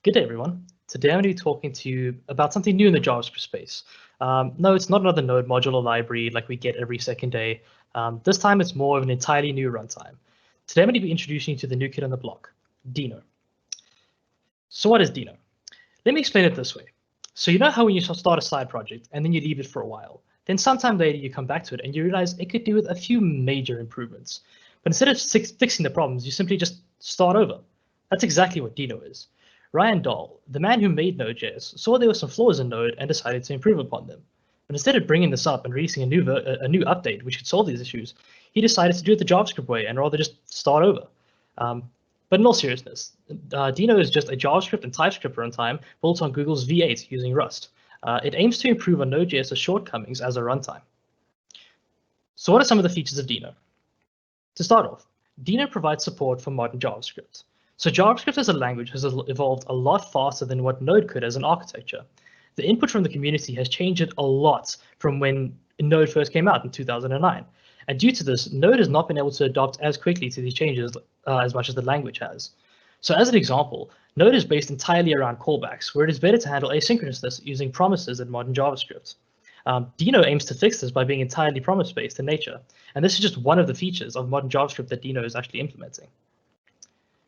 Good day, everyone. Today I'm going to be talking to you about something new in the JavaScript space. No, it's not another Node module or library like we get every second day. This time it's more of an entirely new runtime. Today I'm going to be introducing you to the new kid on the block, Deno. So what is Deno? Let me explain it this way. So you know how when you start a side project and then you leave it for a while, then sometime later you come back to it and you realize it could do with a few major improvements. But instead of fixing the problems, you simply just start over. That's exactly what Deno is. Ryan Dahl, the man who made Node.js, saw there were some flaws in Node and decided to improve upon them. But instead of bringing this up and releasing a new update which could solve these issues, he decided to do it the JavaScript way and rather just start over. But in all seriousness, Deno is just a JavaScript and TypeScript runtime built on Google's V8 using Rust. It aims to improve on Node.js's shortcomings as a runtime. So what are some of the features of Deno? To start off, Deno provides support for modern JavaScript. So JavaScript as a language has evolved a lot faster than what Node could as an architecture. The input from the community has changed it a lot from when Node first came out in 2009. And due to this, Node has not been able to adapt as quickly to these changes as much as the language has. So as an example, Node is based entirely around callbacks, where it is better to handle asynchronousness using promises in modern JavaScript. Deno aims to fix this by being entirely promise-based in nature. And this is just one of the features of modern JavaScript that Deno is actually implementing.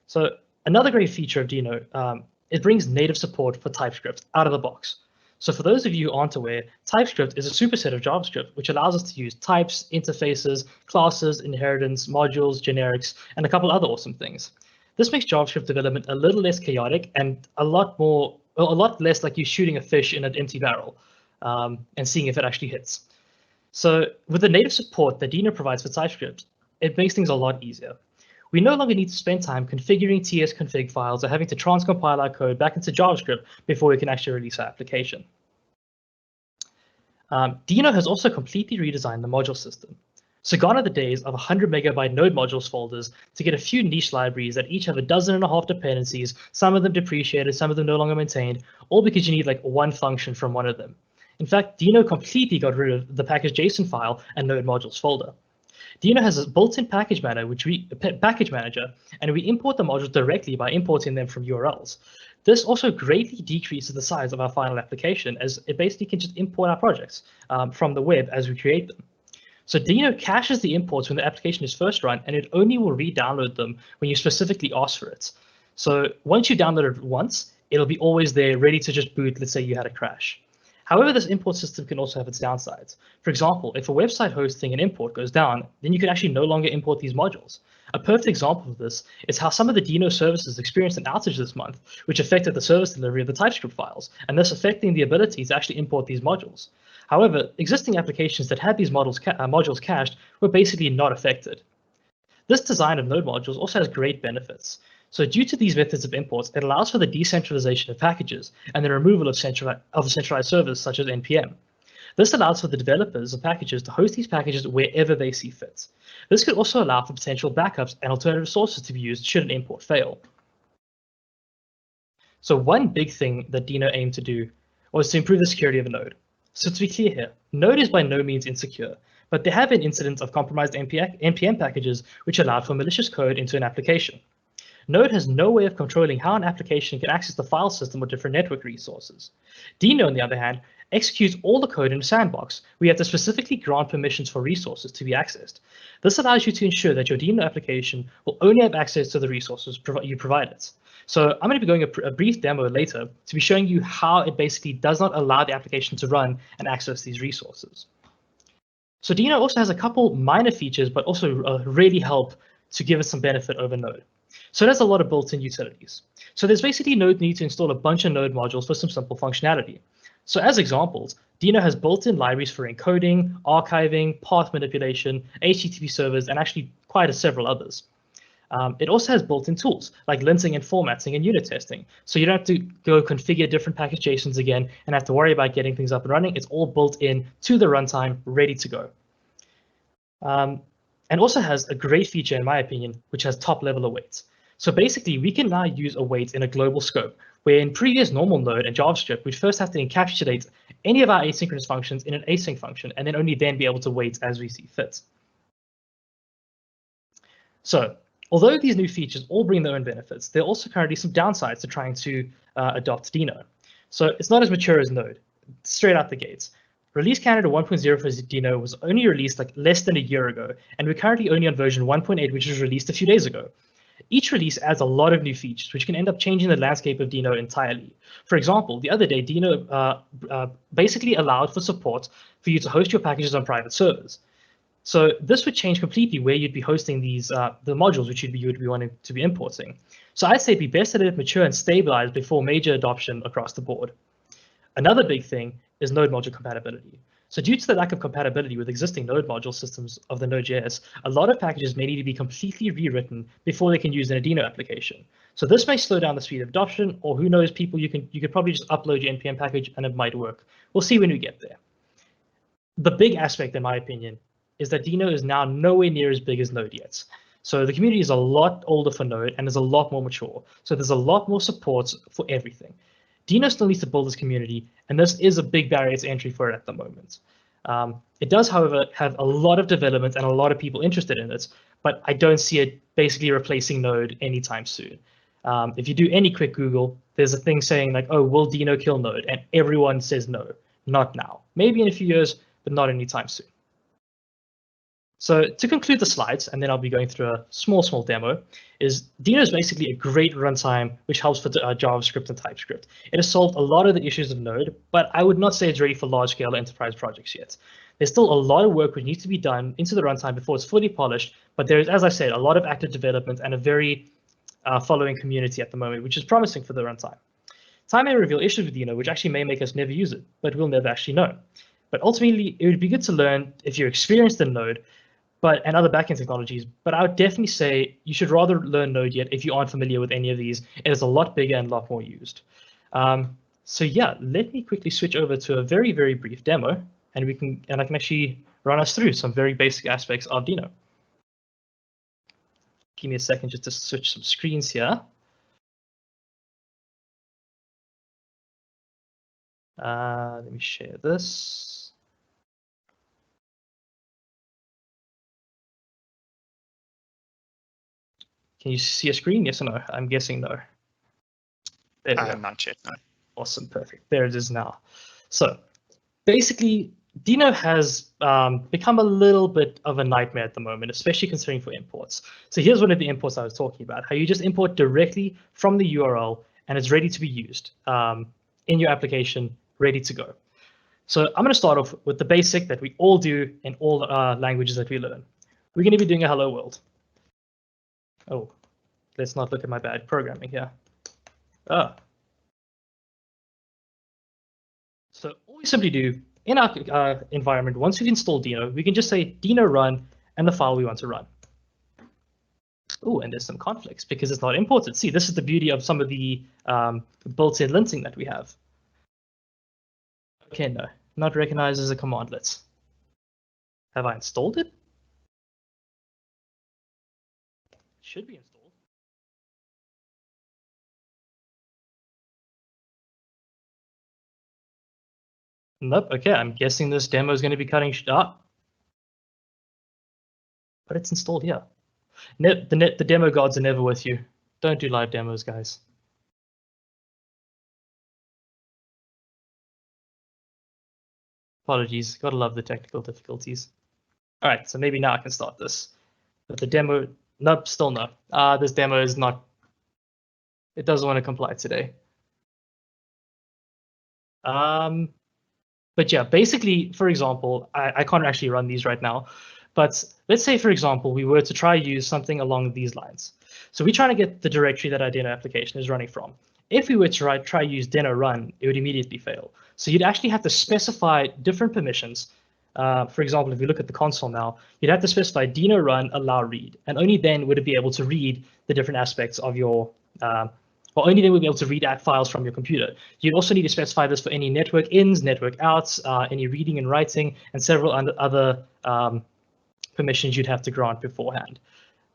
So another great feature of Deno, it brings native support for TypeScript out of the box. So for those of you who aren't aware, TypeScript is a superset of JavaScript, which allows us to use types, interfaces, classes, inheritance, modules, generics, and a couple other awesome things. This makes JavaScript development a little less chaotic and a lot less like you shooting a fish in an empty barrel and seeing if it actually hits. So with the native support that Deno provides for TypeScript, it makes things a lot easier. We no longer need to spend time configuring tsconfig files or having to transcompile our code back into JavaScript before we can actually release our application. Deno has also completely redesigned the module system. So gone are the days of 100 megabyte node modules folders to get a few niche libraries that each have 12.5 dependencies, some of them depreciated, some of them no longer maintained, all because you need like one function from one of them. In fact, Deno completely got rid of the package.json file and node modules folder. Deno has a built-in package manager, and we import the modules directly by importing them from URLs. This also greatly decreases the size of our final application, as it basically can just import our projects from the web as we create them. So Deno caches the imports when the application is first run, and it only will re-download them when you specifically ask for it. So once you download it once, it'll be always there, ready to just boot. Let's say you had a crash. However, this import system can also have its downsides. For example, if a website hosting an import goes down, then you can actually no longer import these modules. A perfect example of this is how some of the Deno services experienced an outage this month, which affected the service delivery of the TypeScript files, and thus affecting the ability to actually import these modules. However, existing applications that had these modules cached were basically not affected. This design of node modules also has great benefits. So due to these methods of imports, it allows for the decentralization of packages and the removal of centralized servers such as NPM. This allows for the developers of packages to host these packages wherever they see fit. This could also allow for potential backups and alternative sources to be used should an import fail. So one big thing that Deno aimed to do was to improve the security of a node. So to be clear here, Node is by no means insecure, but there have been incidents of compromised NPM packages which allowed for malicious code into an application. Node has no way of controlling how an application can access the file system or different network resources. Deno, on the other hand, executes all the code in a sandbox. We have to specifically grant permissions for resources to be accessed. This allows you to ensure that your Deno application will only have access to the resources you provide it. So I'm going to be going a brief demo later to be showing you how it basically does not allow the application to run and access these resources. So Deno also has a couple minor features, but also really help to give us some benefit over Node. So there's a lot of built-in utilities. So there's basically no need to install a bunch of node modules for some simple functionality. So as examples, Deno has built-in libraries for encoding, archiving, path manipulation, HTTP servers, and actually quite several others. It also has built-in tools like linting and formatting and unit testing. So you don't have to go configure different package.jsons again and have to worry about getting things up and running. It's all built in to the runtime, ready to go. And also has a great feature, in my opinion, which has top-level awaits. So basically, we can now use await in a global scope, where in previous normal Node and JavaScript, we'd first have to encapsulate any of our asynchronous functions in an async function, and then only then be able to wait as we see fit. So Although these new features all bring their own benefits, there are also currently some downsides to trying to adopt Deno. So it's not as mature as Node, straight out the gates. Release candidate 1.0 for Deno was only released like less than a year ago, and we're currently only on version 1.8, which was released a few days ago. Each release adds a lot of new features, which can end up changing the landscape of Deno entirely. For example, the other day, Deno basically allowed for support for you to host your packages on private servers. So this would change completely where you'd be hosting these the modules which you would be wanting to be importing. So I'd say it'd be best to let it mature and stabilize before major adoption across the board. Another big thing is node module compatibility. So due to the lack of compatibility with existing node module systems of the Node.js, a lot of packages may need to be completely rewritten before they can use in a Deno application. So this may slow down the speed of adoption, or who knows, you could probably just upload your npm package and it might work. We'll see when we get there. The big aspect, in my opinion, is that Deno is now nowhere near as big as Node yet. So the community is a lot older for Node and is a lot more mature. So there's a lot more support for everything. Deno still needs to build this community, and this is a big barrier to entry for it at the moment. It does, however, have a lot of development and a lot of people interested in it, but I don't see it basically replacing Node anytime soon. If you do any quick Google, there's a thing saying like, oh, will Deno kill Node? And everyone says no, not now. Maybe in a few years, but not anytime soon. So to conclude the slides, and then I'll be going through a small demo, is Deno is basically a great runtime which helps for JavaScript and Typescript. It has solved a lot of the issues of Node, but I would not say it's ready for large-scale enterprise projects yet. There's still a lot of work which needs to be done into the runtime before it's fully polished, but there is, as I said, a lot of active development and a very following community at the moment, which is promising for the runtime. Time may reveal issues with Deno, which actually may make us never use it, but we'll never actually know. But ultimately, it would be good to learn if you're experienced in Node, and other backend technologies, but I would definitely say you should rather learn Node yet if you aren't familiar with any of these. It is a lot bigger and a lot more used. So yeah, let me quickly switch over to a very, very brief demo, and I can actually run us through some very basic aspects of Deno. Give me a second just to switch some screens here. Let me share this. Can you see a screen? Yes or no? I'm guessing no. Not yet, no. Awesome, perfect. There it is now. So basically, Deno has become a little bit of a nightmare at the moment, especially considering for imports. So here's one of the imports I was talking about, how you just import directly from the URL and it's ready to be used in your application, ready to go. So I'm going to start off with the basic that we all do in all languages that we learn. We're going to be doing a hello world. Oh, let's not look at my bad programming here. So all we simply do in our environment, once we've installed Deno, we can just say Deno run and the file we want to run. Oh, and there's some conflicts because it's not imported. See, this is the beauty of some of the built-in linting that we have. Okay, no, not recognized as a commandlet. Have I installed it? Should be installed. Nope. Okay, I'm guessing this demo is going to be cutting up. But it's installed here. The demo gods are never with you. Don't do live demos, guys. Apologies. Gotta love the technical difficulties. All right, so maybe now I can start this. But the demo, nope, still no. This demo is not. It doesn't want to comply today. But yeah, basically, for example, I can't actually run these right now. But let's say, for example, we were to try use something along these lines. So we're trying to get the directory that our Deno application is running from. If we were to try use Deno run, it would immediately fail. So you'd actually have to specify different permissions. For example, if you look at the console now, you'd have to specify Deno run allow read, and only then would it be able to read the different aspects of your or only then we'll be able to read files from your computer. You'd also need to specify this for any network ins, network outs, any reading and writing, and several other permissions you'd have to grant beforehand.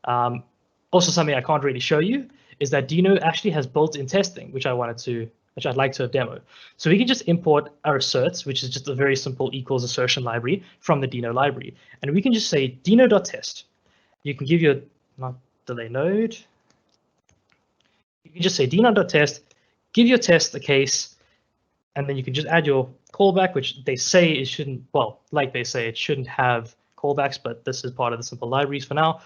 Also, something I can't really show you is that Deno actually has built-in testing, which I'd like to have demoed. So we can just import our asserts, which is just a very simple equals assertion library from the Deno library, and we can just say Deno.test. You can give your delay node. You can just say deno.test, give your test a case, and then you can just add your callback, which they say it shouldn't, well, like they say, it shouldn't have callbacks, but this is part of the simple libraries for now.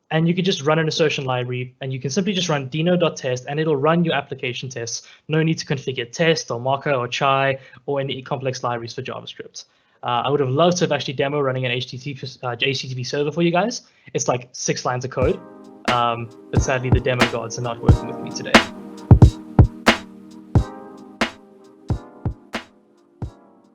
And you can just run an assertion library, and you can simply just run deno.test, and it'll run your application tests. No need to configure test or mocha or chai or any complex libraries for JavaScript. I would have loved to have actually demo running an HTTP server for you guys. It's like 6 lines of code, but sadly the demo gods are not working with me today.